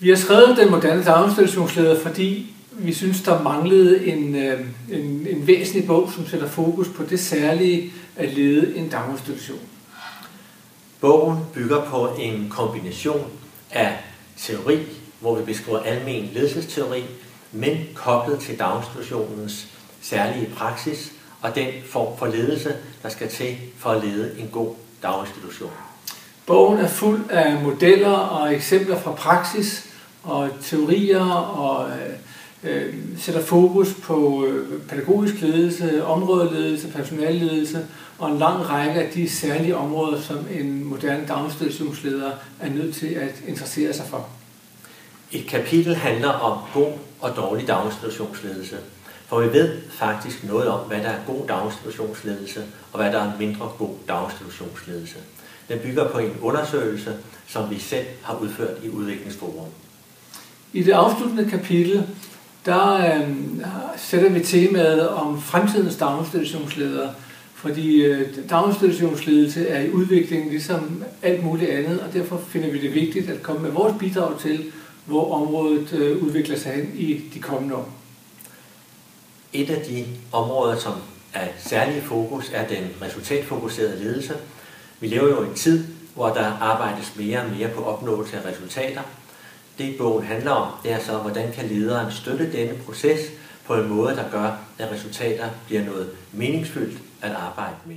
Vi har skrevet Den moderne daginstitutionsleder, fordi vi synes, der manglede en væsentlig bog, som sætter fokus på det særlige at lede en daginstitution. Bogen bygger på en kombination af teori, hvor vi beskriver almen ledelsesteori, men koblet til daginstitutionens særlige praksis og den form for ledelse, der skal til for at lede en god daginstitution. Bogen er fuld af modeller og eksempler fra praksis og teorier og sætter fokus på pædagogisk ledelse, områdeledelse, personalledelse og en lang række af de særlige områder, som en moderne daginstitutionsleder er nødt til at interessere sig for. Et kapitel handler om god og dårlig daginstitutionsledelse, for vi ved faktisk noget om, hvad der er god daginstitutionsledelse og hvad der er mindre god daginstitutionsledelse. Den bygger på en undersøgelse, som vi selv har udført i Udviklingsforum. I det afsluttende kapitel, der sætter vi temaet om fremtidens daginstitutionsledere, fordi daginstitutionsledelse er i udvikling ligesom alt muligt andet, og derfor finder vi det vigtigt at komme med vores bidrag til, hvor området udvikler sig hen i de kommende år. Et af de områder, som er særlig fokus, er den resultatfokuserede ledelse. Vi lever jo i en tid, hvor der arbejdes mere og mere på opnåelse af resultater. Det bogen handler om, det er så, hvordan kan lederen støtte denne proces på en måde, der gør, at resultater bliver noget meningsfyldt at arbejde med.